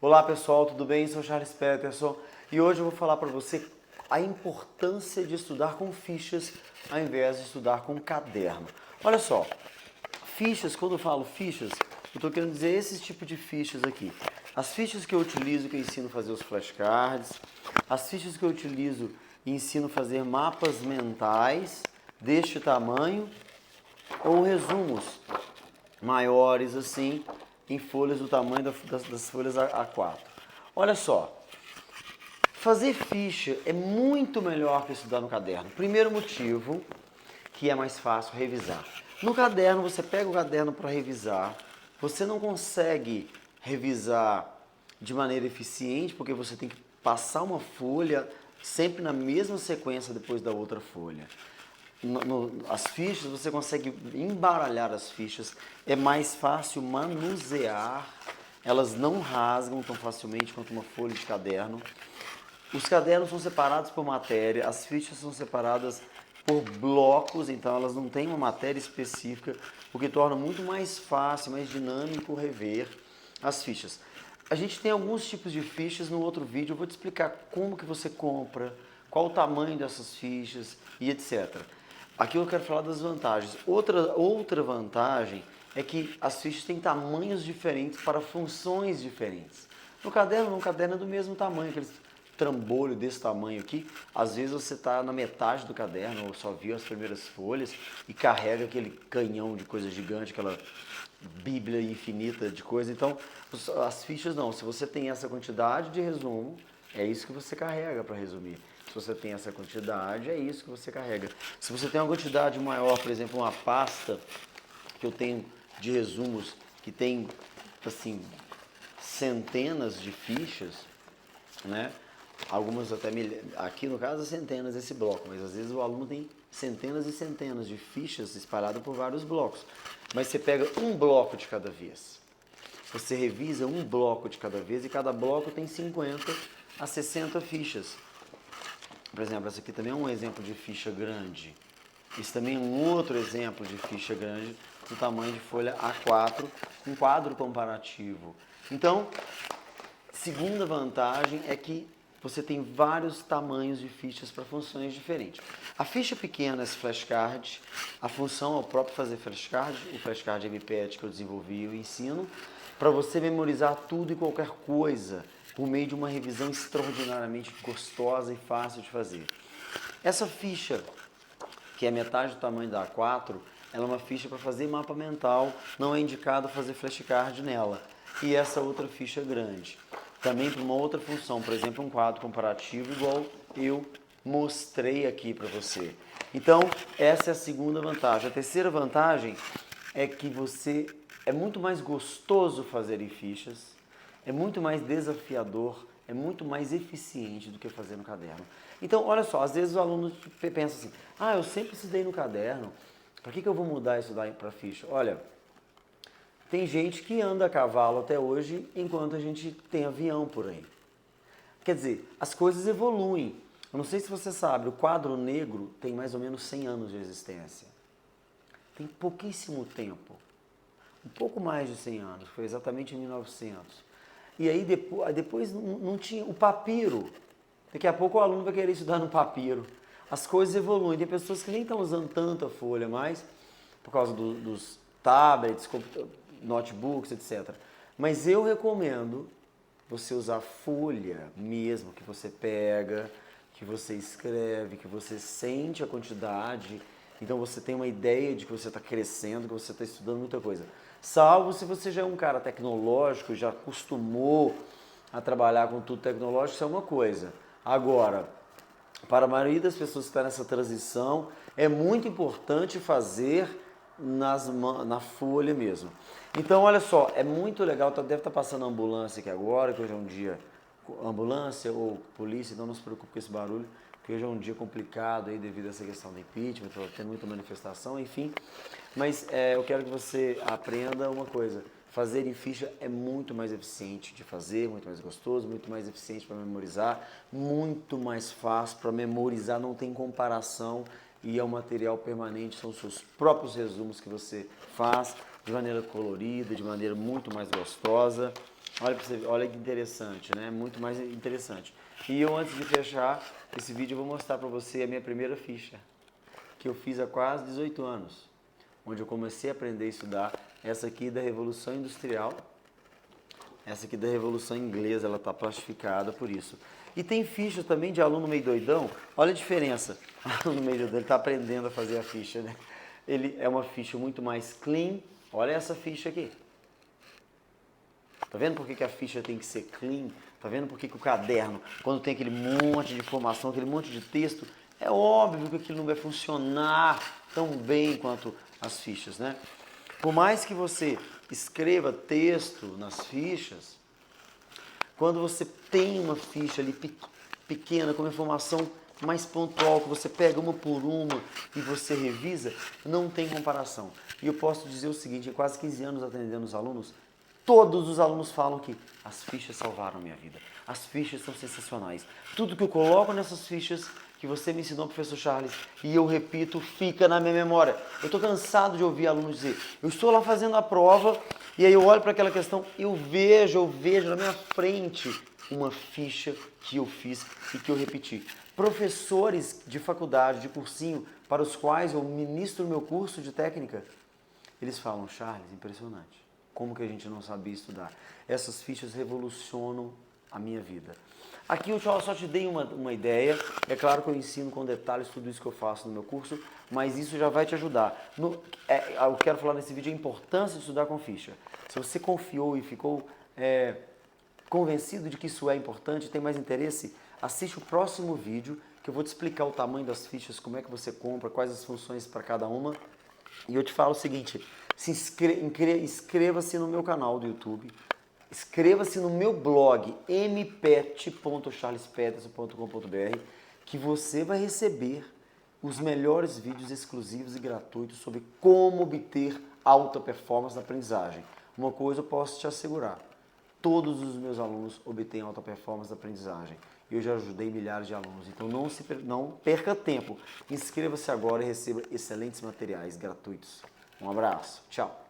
Olá pessoal, tudo bem? Sou Charles Peterson e hoje eu vou falar para você a importância de estudar com fichas ao invés de estudar com caderno. Olha só, fichas, quando eu falo fichas, eu estou querendo dizer esse tipo de fichas aqui. As fichas que eu utilizo, que eu ensino a fazer os flashcards, as fichas que eu utilizo e ensino a fazer mapas mentais deste tamanho ou resumos maiores assim, em folhas do tamanho das folhas A4. Olha só, fazer ficha é muito melhor que estudar no caderno. Primeiro motivo, que é mais fácil revisar. No caderno, você pega o caderno para revisar, você não consegue revisar de maneira eficiente, porque você tem que passar uma folha sempre na mesma sequência depois da outra folha. As fichas, você consegue embaralhar as fichas, é mais fácil manusear, elas não rasgam tão facilmente quanto uma folha de caderno. Os cadernos são separados por matéria, as fichas são separadas por blocos, então elas não têm uma matéria específica, o que torna muito mais fácil, mais dinâmico rever as fichas. A gente tem alguns tipos de fichas, no outro vídeo eu vou te explicar como que você compra, qual o tamanho dessas fichas e etc. Aqui eu quero falar das vantagens. Outra vantagem é que as fichas têm tamanhos diferentes para funções diferentes. No caderno é do mesmo tamanho, aqueles trambolho desse tamanho aqui. Às vezes você está na metade do caderno ou só viu as primeiras folhas e carrega aquele canhão de coisa gigante, aquela bíblia infinita de coisa. Então, as fichas não. Se você tem essa quantidade de resumo, é isso que você carrega para resumir. Se você tem essa quantidade, é isso que você carrega. Se você tem uma quantidade maior, por exemplo, uma pasta que eu tenho de resumos que tem, assim, centenas de fichas, né? Algumas até aqui no caso centenas esse bloco, mas às vezes o aluno tem centenas e centenas de fichas espalhadas por vários blocos. Mas você pega um bloco de cada vez. Você revisa um bloco de cada vez e cada bloco tem 50 a 60 fichas. Por exemplo, essa aqui também é um exemplo de ficha grande. Esse também é um outro exemplo de ficha grande do tamanho de folha A4, um quadro comparativo. Então, segunda vantagem é que você tem vários tamanhos de fichas para funções diferentes. A ficha pequena, esse flashcard, a função é o próprio fazer flashcard, o flashcard MPET que eu desenvolvi e eu ensino, para você memorizar tudo e qualquer coisa por meio de uma revisão extraordinariamente gostosa e fácil de fazer. Essa ficha, que é metade do tamanho da A4, ela é uma ficha para fazer mapa mental, não é indicado fazer flashcard nela. E essa outra ficha grande, também para uma outra função, por exemplo, um quadro comparativo igual eu mostrei aqui para você. Então, essa é a segunda vantagem. A terceira vantagem é que é muito mais gostoso fazer em fichas, é muito mais desafiador, é muito mais eficiente do que fazer no caderno. Então, olha só, às vezes o aluno pensa assim, eu sempre estudei no caderno, para que eu vou mudar isso daí para ficha? Olha, tem gente que anda a cavalo até hoje enquanto a gente tem avião por aí. Quer dizer, as coisas evoluem. Eu não sei se você sabe, o quadro negro tem mais ou menos 100 anos de existência. Tem pouquíssimo tempo. Um pouco mais de 100 anos, foi exatamente em 1900. E aí depois não tinha o papiro. Daqui a pouco o aluno vai querer estudar no papiro. As coisas evoluem. Tem pessoas que nem estão usando tanta folha mais, por causa dos tablets, notebooks, etc. Mas eu recomendo você usar folha mesmo, que você pega, que você escreve, que você sente a quantidade. Então você tem uma ideia de que você está crescendo, que você está estudando muita coisa. Salvo se você já é um cara tecnológico, já acostumou a trabalhar com tudo tecnológico, isso é uma coisa. Agora, para a maioria das pessoas que está nessa transição, é muito importante fazer na folha mesmo. Então, olha só, é muito legal, deve estar passando ambulância aqui agora, que hoje é um dia, ambulância ou polícia, então não se preocupe com esse barulho, que hoje é um dia complicado aí devido a essa questão do impeachment, está tendo muita manifestação, enfim. Mas eu quero que você aprenda uma coisa, fazer em ficha é muito mais eficiente de fazer, muito mais gostoso, muito mais eficiente para memorizar, muito mais fácil para memorizar, não tem comparação e é um material permanente, são os seus próprios resumos que você faz de maneira colorida, de maneira muito mais gostosa. Olha pra você ver, olha que interessante, né? Muito mais interessante. E eu, antes de fechar esse vídeo, eu vou mostrar para você a minha primeira ficha, que eu fiz há quase 18 anos, onde eu comecei a aprender a estudar essa aqui da Revolução Industrial. Essa aqui da Revolução Inglesa, ela está plastificada por isso. E tem ficha também de aluno meio doidão. Olha a diferença. O aluno meio doidão, ele está aprendendo a fazer a ficha, né? Ele é uma ficha muito mais clean. Olha essa ficha aqui. Tá vendo por que a ficha tem que ser clean? Tá vendo por que o caderno, quando tem aquele monte de informação, aquele monte de texto, é óbvio que aquilo não vai funcionar tão bem quanto as fichas, né? Por mais que você escreva texto nas fichas, quando você tem uma ficha ali pequena, com uma informação mais pontual, que você pega uma por uma e você revisa, não tem comparação. E eu posso dizer o seguinte, em quase 15 anos atendendo os alunos, todos os alunos falam que as fichas salvaram a minha vida. As fichas são sensacionais. Tudo que eu coloco nessas fichas que você me ensinou, professor Charles, e eu repito, fica na minha memória. Eu estou cansado de ouvir alunos dizer, eu estou lá fazendo a prova, e aí eu olho para aquela questão, eu vejo na minha frente uma ficha que eu fiz e que eu repeti. Professores de faculdade, de cursinho, para os quais eu ministro o meu curso de técnica, eles falam, Charles, impressionante. Como que a gente não sabia estudar? Essas fichas revolucionam a minha vida. Aqui eu só te dei uma ideia. É claro que eu ensino com detalhes tudo isso que eu faço no meu curso, mas isso já vai te ajudar. Eu quero falar nesse vídeo a importância de estudar com ficha. Se você confiou e ficou convencido de que isso é importante, tem mais interesse, assiste o próximo vídeo que eu vou te explicar o tamanho das fichas, como é que você compra, quais as funções para cada uma. E eu te falo o seguinte, inscreva-se no meu canal do YouTube, inscreva-se no meu blog mpet.charlespeterson.com.br, que você vai receber os melhores vídeos exclusivos e gratuitos sobre como obter alta performance na aprendizagem. Uma coisa eu posso te assegurar, todos os meus alunos obtêm alta performance na aprendizagem. Eu já ajudei milhares de alunos, então não perca tempo. Inscreva-se agora e receba excelentes materiais gratuitos. Um abraço, tchau!